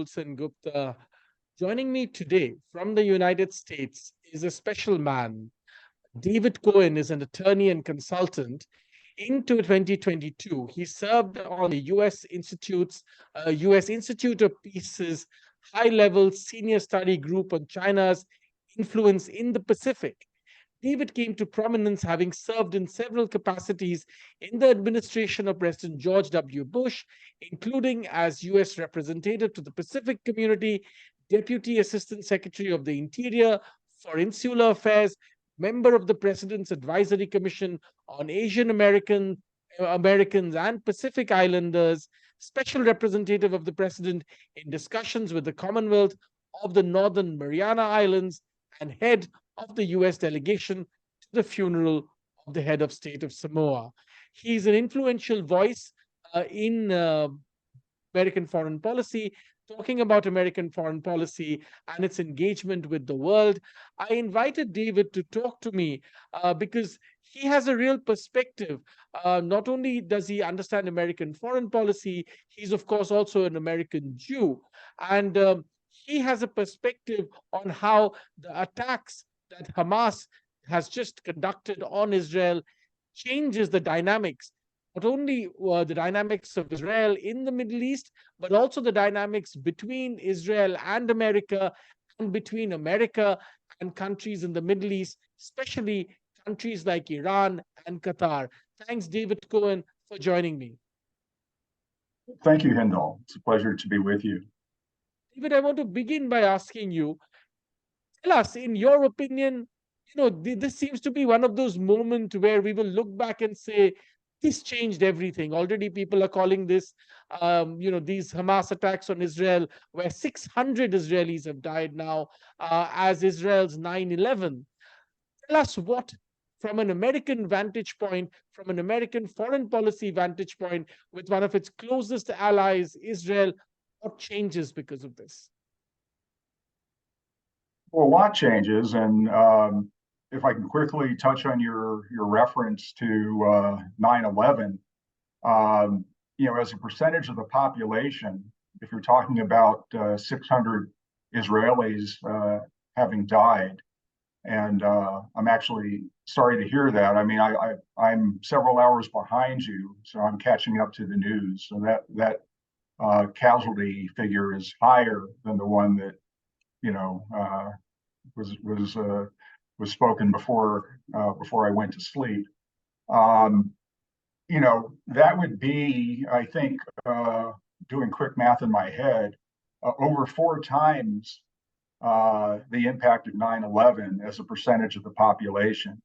Hindol Sengupta. Joining me today from the United States is a special man. David Cohen is an attorney and consultant. Into 2022, he served on the U.S. Institute of Peace's high-level senior study group on China's influence in the Pacific. David came to prominence having served in several capacities in the administration of President George W. Bush, including as U.S. Representative to the Pacific Community, Deputy Assistant Secretary of the Interior for Insular Affairs, member of the President's Advisory Commission on Americans and Pacific Islanders, special representative of the President in discussions with the Commonwealth of the Northern Mariana Islands, and head of the US delegation to the funeral of the head of state of Samoa. He's an influential voice in American foreign policy, talking about American foreign policy and its engagement with the world. I invited David to talk to me because he has a real perspective. Not only does he understand American foreign policy, he's, of course, also an American Jew. And he has a perspective on how the attacks that Hamas has just conducted on Israel changes the dynamics, not only the dynamics of Israel in the Middle East, but also the dynamics between Israel and America, and between America and countries in the Middle East, especially countries like Iran and Qatar. Thanks, David Cohen, for joining me. Thank you, Hindol. It's a pleasure to be with you. David, I want to begin by asking you, tell us, in your opinion, this seems to be one of those moments where we will look back and say, this changed everything. Already people are calling this, these Hamas attacks on Israel, where 600 Israelis have died now, as Israel's 9/11. Tell us what, from an American vantage point, from an American foreign policy vantage point, with one of its closest allies, Israel, what changes because of this? Well, a lot changes, and if I can quickly touch on your reference to 9/11, as a percentage of the population, if you're talking about 600 Israelis having died, and I'm actually sorry to hear that. I mean, I'm several hours behind you, so I'm catching up to the news. So that casualty figure is higher than the one that was spoken before I went to sleep. That would be, I think, doing quick math in my head, over 4 times the impact of 9/11 as a percentage of the population.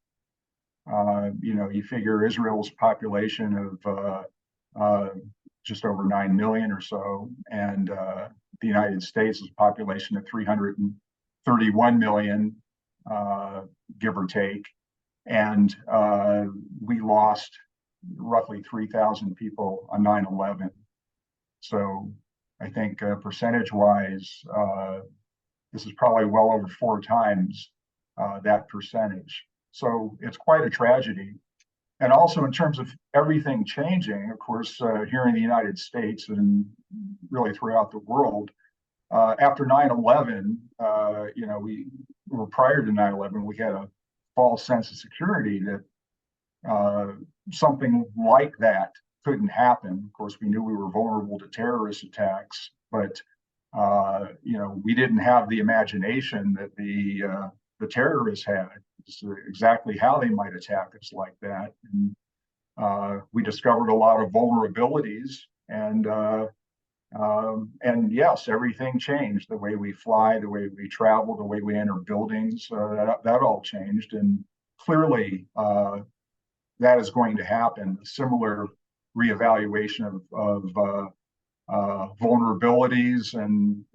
You figure Israel's population of just over 9 million or so, and the United States' population of 331 million, give or take. And we lost roughly 3,000 people on 9/11. So I think percentage-wise, this is probably well over 4 times that percentage. So it's quite a tragedy. And also in terms of everything changing, of course, here in the United States and really throughout the world, after 9/11, prior to 9/11, we had a false sense of security that something like that couldn't happen. Of course, we knew we were vulnerable to terrorist attacks, but we didn't have the imagination that the terrorists had, exactly how they might attack us like that. And we discovered a lot of vulnerabilities, and yes, everything changed. The way we fly, the way we travel, the way we enter buildings, that all changed. And clearly, that is going to happen. A similar reevaluation of vulnerabilities and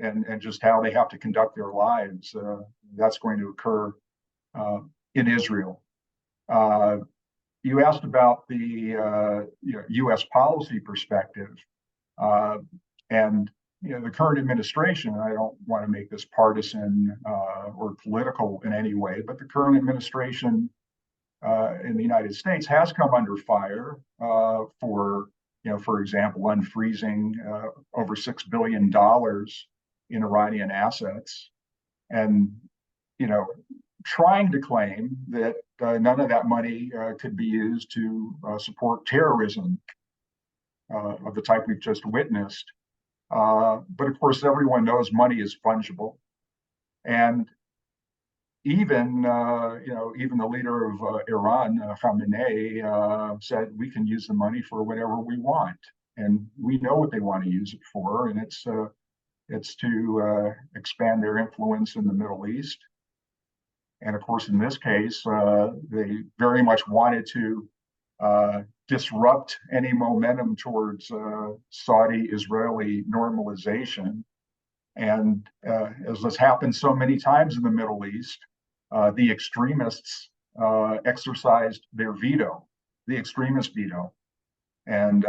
just how they have to conduct their lives. That's going to occur in Israel. You asked about the U.S. policy perspective, and the current administration. I don't want to make this partisan or political in any way, but the current administration in the United States has come under fire for example, unfreezing over $6 billion in Iranian assets, and trying to claim that none of that money could be used to support terrorism of the type we've just witnessed. But of course, everyone knows money is fungible, and even the leader of Iran, Khamenei, said we can use the money for whatever we want, and we know what they want to use it for, and it's to expand their influence in the Middle East. And of course, in this case, they very much wanted to disrupt any momentum towards Saudi-Israeli normalization. And as has happened so many times in the Middle East, the extremists exercised their veto, the extremist veto. And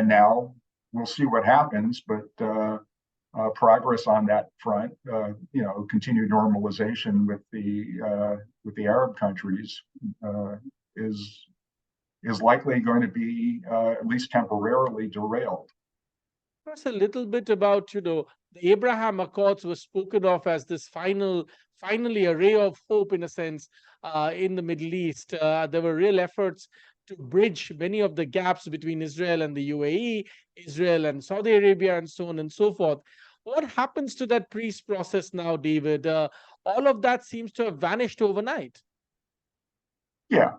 now we'll see what happens, but progress on that front, continued normalization with the Arab countries is likely going to be at least temporarily derailed. Us a little bit about, the Abraham Accords were spoken of as this finally a ray of hope in a sense in the Middle East. There were real efforts to bridge many of the gaps between Israel and the UAE, Israel and Saudi Arabia, and so on and so forth. What happens to that peace process now, David? All of that seems to have vanished overnight. Yeah,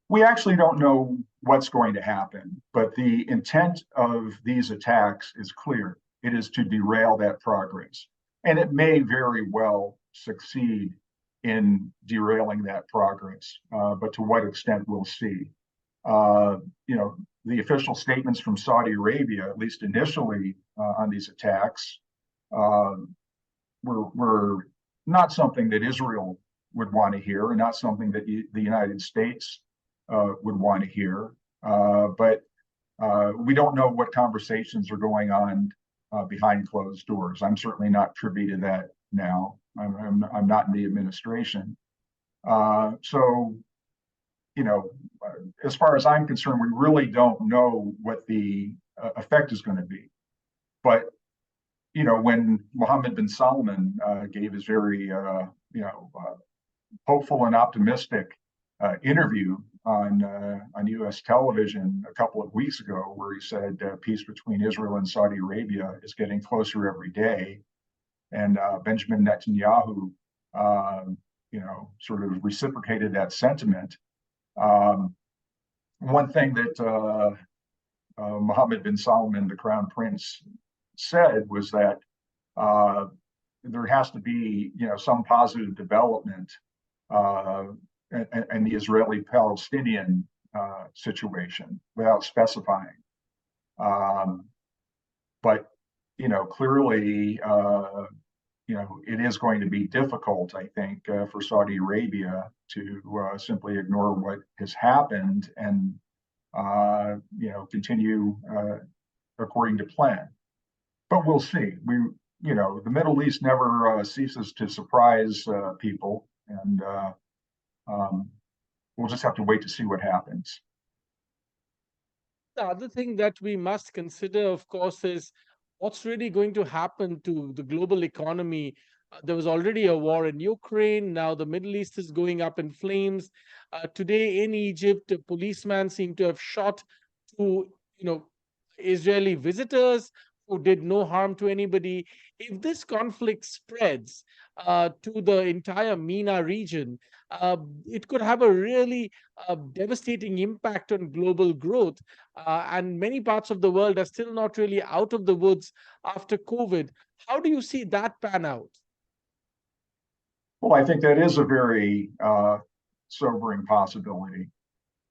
we actually don't know what's going to happen, but the intent of these attacks is clear. It is to derail that progress. And it may very well succeed in derailing that progress, but to what extent we'll see. The official statements from Saudi Arabia, at least initially on these attacks, were not something that Israel would want to hear, and not something that the United States would want to hear. But we don't know what conversations are going on behind closed doors. I'm certainly not privy to that now. I'm not in the administration. So, as far as I'm concerned, we really don't know what the effect is going to be. But, when Mohammed bin Salman gave his very, hopeful and optimistic interview on U.S. television a couple of weeks ago, where he said peace between Israel and Saudi Arabia is getting closer every day, and Benjamin Netanyahu, sort of reciprocated that sentiment. One thing that Mohammed bin Salman, the crown prince, said was that there has to be, some positive development and the Israeli-Palestinian situation, without specifying. But clearly, it is going to be difficult, I think, for Saudi Arabia to simply ignore what has happened and continue according to plan. But we'll see. The Middle East never ceases to surprise people, and we'll just have to wait to see what happens. The other thing that we must consider, of course, is what's really going to happen to the global economy. There was already a war in Ukraine. Now the Middle East is going up in flames. Today in Egypt, a policeman seemed to have shot two, Israeli visitors who did no harm to anybody. If this conflict spreads to the entire MENA region, it could have a really devastating impact on global growth. And many parts of the world are still not really out of the woods after COVID. How do you see that pan out? Well, I think that is a very sobering possibility.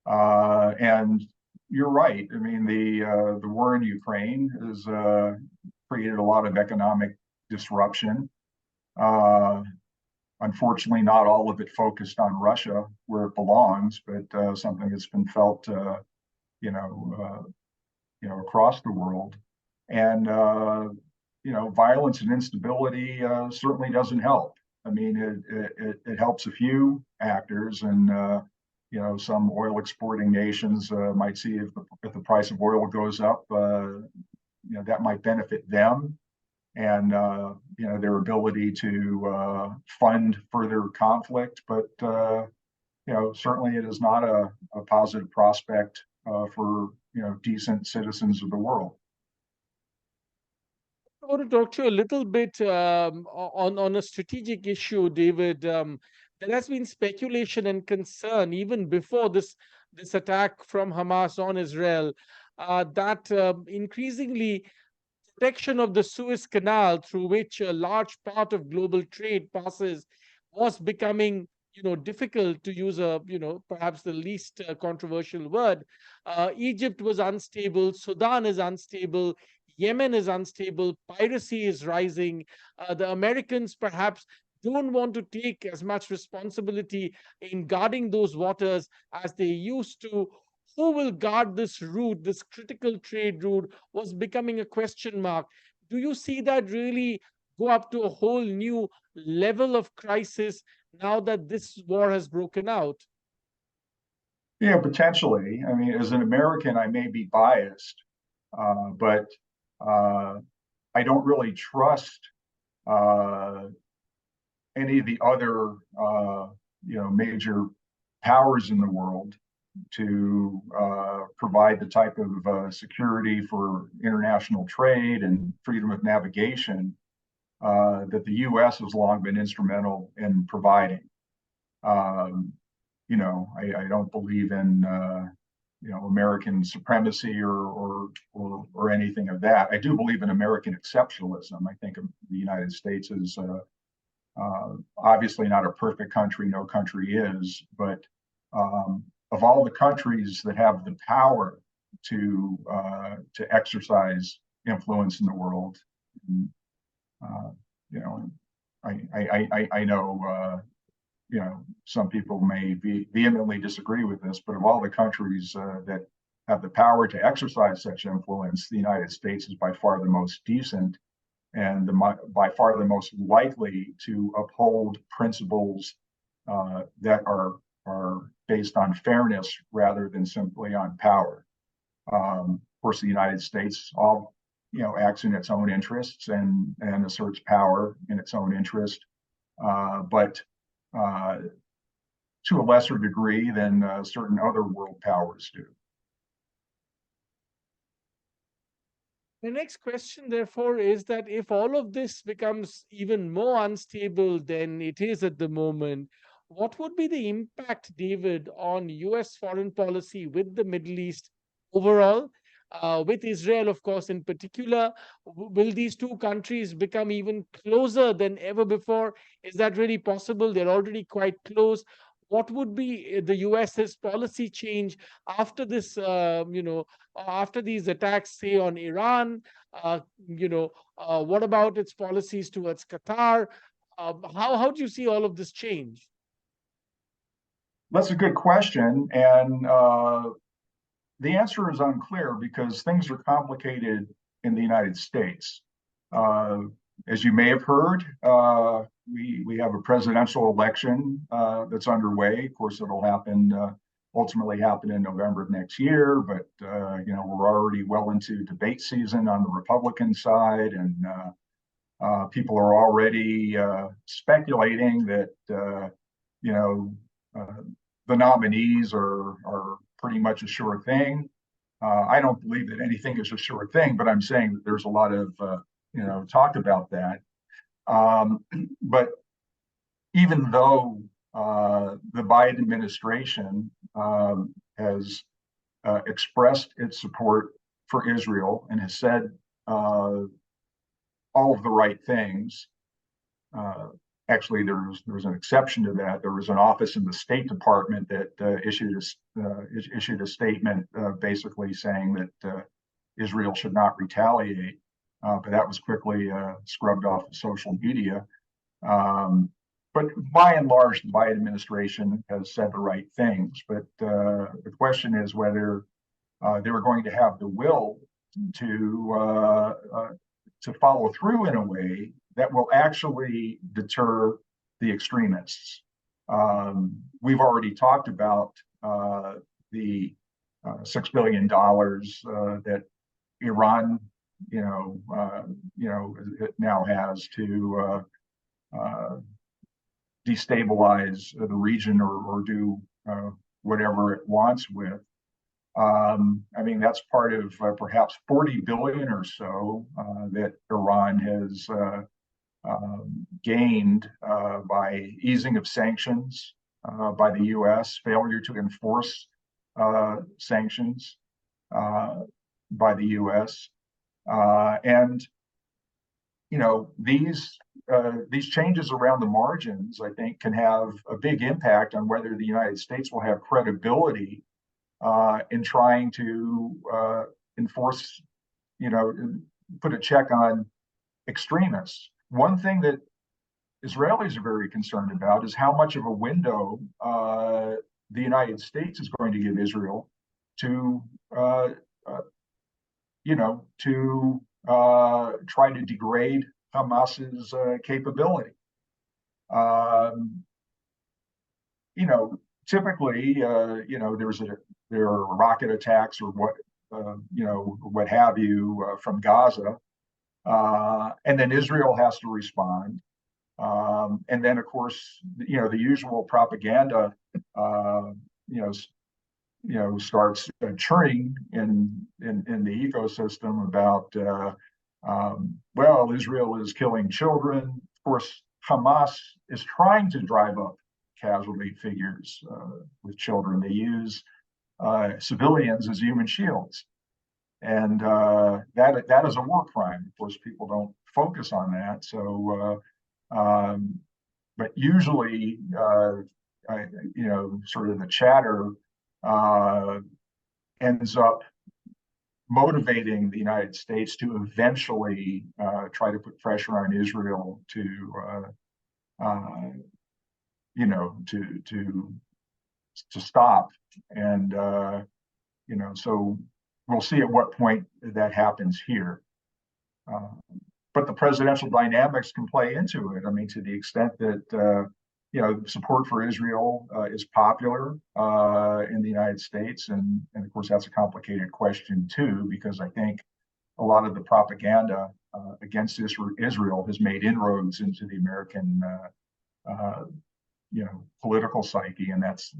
And you're right. I mean, the war in Ukraine has created a lot of economic disruption. Unfortunately, not all of it focused on Russia, where it belongs, but something that's been felt, across the world. And violence and instability certainly doesn't help. I mean, it helps a few actors, and some oil exporting nations might see if the price of oil goes up, that might benefit them. and their ability to fund further conflict. But certainly it is not a positive prospect for decent citizens of the world. I want to talk to you a little bit on a strategic issue, David. There has been speculation and concern even before this attack from Hamas on Israel that increasingly protection of the Suez Canal, through which a large part of global trade passes, was becoming difficult, to use a perhaps the least controversial word. Egypt was unstable, Sudan is unstable, Yemen is unstable, piracy is rising. The Americans perhaps don't want to take as much responsibility in guarding those waters as they used to. Who will guard this route, this critical trade route, was becoming a question mark. Do you see that really go up to a whole new level of crisis now that this war has broken out? Yeah, potentially. I mean, as an American, I may be biased, but I don't really trust uh, any of the other major powers in the world to provide the type of security for international trade and freedom of navigation that the U.S. has long been instrumental in providing. Um, I don't believe in American supremacy or anything of that. I do believe in American exceptionalism. I think the United States is obviously not a perfect country. No country is, but of all the countries that have the power to exercise influence in the world, uh, you know, I know some people may vehemently disagree with this, but of all the countries that have the power to exercise such influence, the United States is by far the most decent and by far the most likely to uphold principles that are based on fairness rather than simply on power. Of course, the United States all acts in its own interests and asserts power in its own interest, but to a lesser degree than certain other world powers do. The next question, therefore, is that if all of this becomes even more unstable than it is at the moment, what would be the impact, David, on US foreign policy with the Middle East overall, with Israel, of course, in particular? Will these two countries become even closer than ever before? Is that really possible? They're already quite close. What would be the US's policy change after this, after these attacks, say, on Iran? What about its policies towards Qatar? How do you see all of this change? That's a good question, and the answer is unclear because things are complicated in the United States. Uh, as you may have heard, we have a presidential election that's underway. Of course, it'll ultimately happen in November of next year. But we're already well into debate season on the Republican side, and people are already speculating that you know the nominees are pretty much a sure thing. I don't believe that anything is a sure thing, but I'm saying that there's a lot of talk about that. Um, but even though the Biden administration has expressed its support for Israel and has said all of the right things, uh, actually, there's an exception to that. There was an office in the State Department that issued a statement basically saying that Israel should not retaliate, but that was quickly scrubbed off of social media. Um, but by and large, the Biden administration has said the right things. But the question is whether they were going to have the will to follow through in a way that will actually deter the extremists. We've already talked about the $6 billion that Iran it now has to destabilize the region or do whatever it wants with. I mean, that's part of perhaps 40 billion or so that Iran has gained by easing of sanctions by the U.S., failure to enforce sanctions by the U.S. And these changes around the margins, I think, can have a big impact on whether the United States will have credibility in trying to enforce, put a check on extremists. One thing that Israelis are very concerned about is how much of a window the United States is going to give Israel to, try to degrade Hamas's capability. Typically, there are rocket attacks or what have you from Gaza, and then Israel has to respond. And then, of course, the usual propaganda, starts churning in the ecosystem about, well, Israel is killing children. Of course, Hamas is trying to drive up casualty figures with children. They use civilians as human shields, and that is a war crime. Of course, people don't focus on that. So, but usually, sort of the chatter ends up motivating the United States to eventually try to put pressure on Israel to stop. And so we'll see at what point that happens here. But the presidential dynamics can play into it. I mean, to the extent that support for Israel is popular in the United States, and of course that's a complicated question too, because I think a lot of the propaganda against Israel has made inroads into the American political psyche, and that's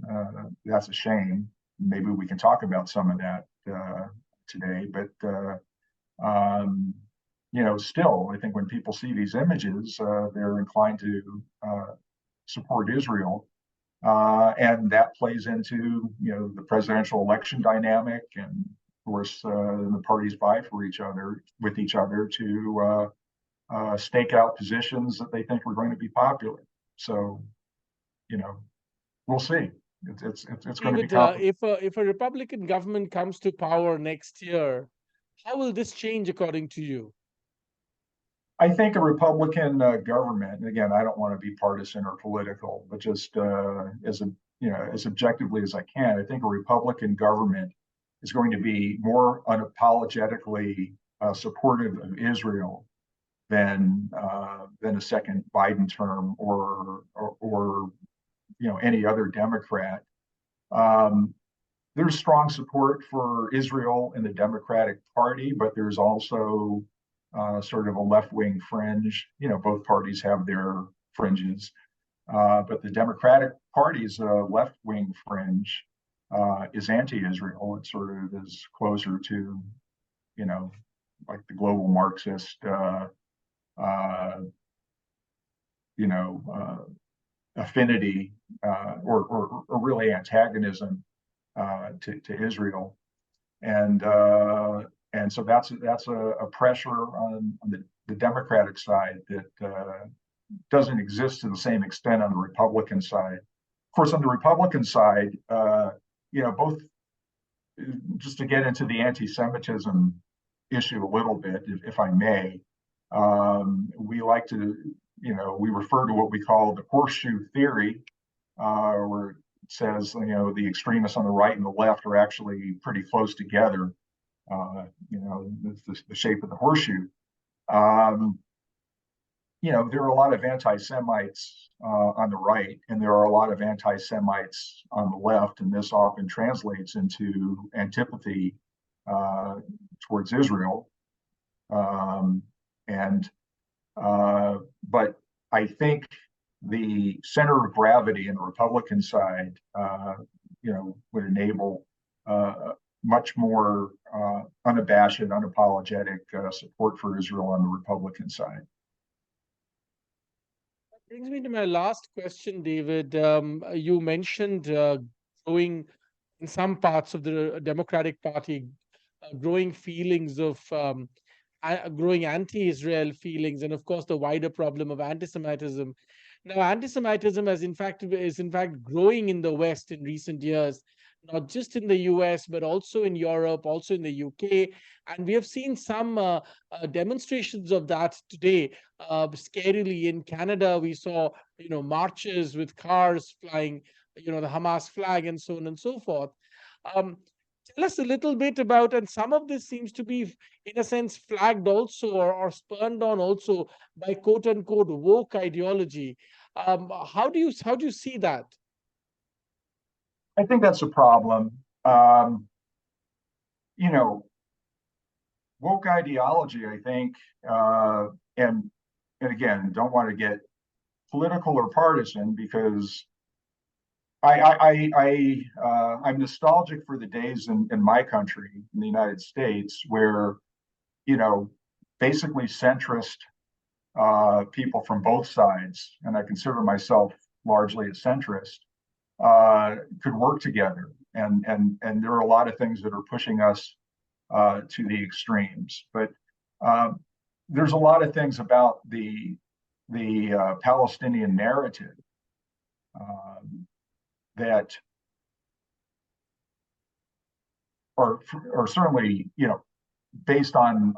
a shame. Maybe we can talk about some of that today, but still, I think when people see these images, they're inclined to support Israel, and that plays into the presidential election dynamic, and of course the parties vie for each other to stake out positions that they think are going to be popular. So we'll see. It's going to be complicated. If a Republican government comes to power next year, how will this change according to you? I think a Republican government, and again, I don't want to be partisan or political, but just as objectively as I can, I think a Republican government is going to be more unapologetically supportive of Israel than a second Biden term or any other Democrat. There's strong support for Israel in the Democratic Party, but there's also sort of a left-wing fringe. Both parties have their fringes, but the Democratic Party's left-wing fringe is anti-Israel. It sort of is closer to, like the global Marxist, affinity or really antagonism to Israel, and so that's a pressure on the Democratic side that doesn't exist to the same extent on the Republican side. Of course, on the Republican side, both, just to get into the anti-Semitism issue a little bit, if I may, we like to, we refer to what we call the horseshoe theory, where it says, the extremists on the right and the left are actually pretty close together. The shape of the horseshoe. There are a lot of anti-Semites on the right, and there are a lot of anti-Semites on the left, and this often translates into antipathy towards Israel. Um, and but I think the center of gravity in the Republican side, would enable much more unabashed, unapologetic support for Israel on the Republican side. Brings me to my last question, David. You mentioned growing in some parts of the Democratic Party, growing feelings of growing anti-Israel feelings, and of course the wider problem of anti-Semitism. Now, anti-Semitism is in fact growing in the West in recent years, not just in the US but also in Europe, also in the UK, and we have seen some demonstrations of that today. Scarily, in Canada, we saw marches with cars flying, the Hamas flag, and so on and so forth. Um, Tell us a little bit about, and some of this seems to be, in a sense, flagged also, or spurned on also by quote unquote woke ideology. How do you see that? I think that's a problem. Um, you know, Woke ideology, I think, and again, don't want to get political or partisan because I'm nostalgic for the days in my country, in the United States, where you know basically centrist people from both sides, and I consider myself largely a centrist, could work together. And there are a lot of things that are pushing us to the extremes. But um, there's a lot of things about the Palestinian narrative um, that are certainly based on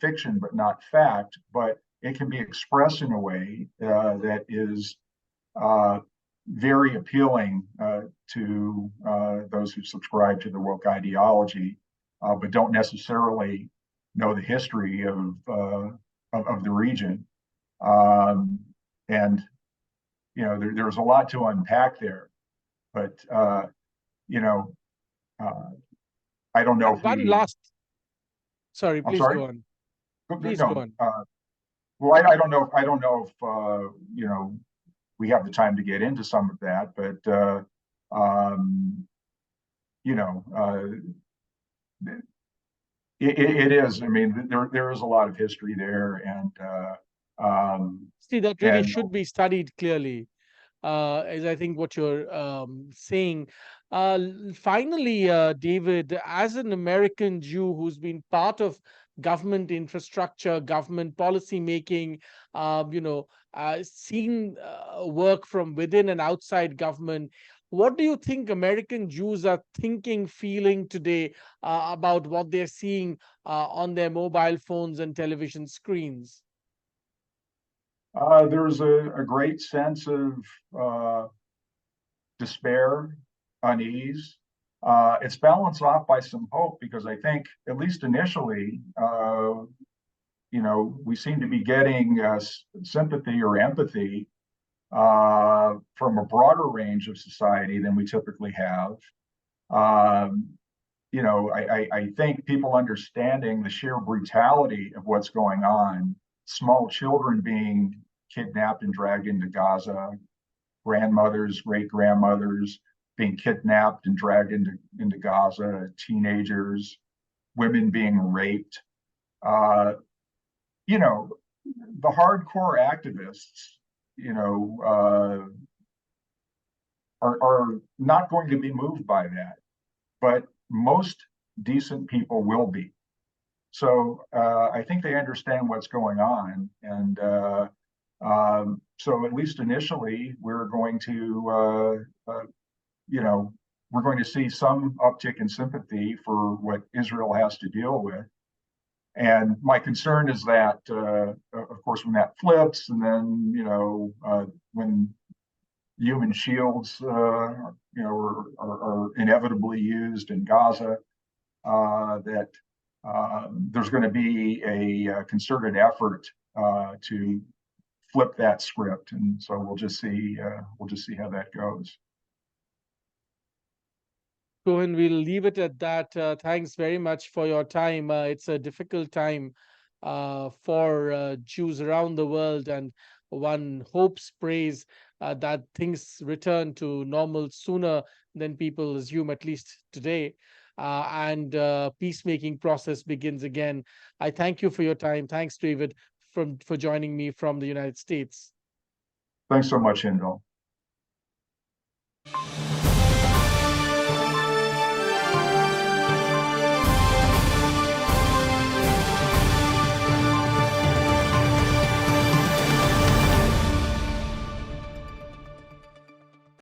fiction but not fact, but it can be expressed in a way that is uh, very appealing to those who subscribe to the woke ideology, but don't necessarily know the history of the region. Um, and there's a lot to unpack there, but you know, uh, I don't know And if one we. last, sorry, I'm please sorry. go on. Please go No. on. Well, I don't know. I don't know if we have the time to get into some of that, but um, you know, it is. I mean, there is a lot of history there, See, that really and should be studied clearly, is I think what you're saying. Finally, David, as an American Jew who's been part of government infrastructure, government policy making, seen work from within and outside government, what do you think American Jews are thinking, feeling today about what they're seeing on their mobile phones and television screens? there's a great sense of uh, despair, unease. It's balanced off by some hope because I think, at least initially, we seem to be getting sympathy or empathy from a broader range of society than we typically have. Um, I think people understanding the sheer brutality of what's going on, small children being kidnapped and dragged into Gaza, grandmothers, great grandmothers being kidnapped and dragged into Gaza, teenagers, women being raped. Uh, you know, the hardcore activists, you know, are not going to be moved by that, but most decent people will be. So I think they understand what's going on, and so at least initially, you know, we're going to see some uptick in sympathy for what Israel has to deal with. And my concern is that, of course, when that flips, and then when human shields, are inevitably used in Gaza, that there's going to be a concerted effort to flip that script, and so we'll just see. We'll just see how that goes. Cohen, we'll leave it at that. Thanks very much for your time. It's a difficult time for Jews around the world, and one hopes, prays that things return to normal sooner than people assume, at least today, and peacemaking process begins again. I thank you for your time. Thanks, David, for joining me from the United States. Thanks so much, Hindol.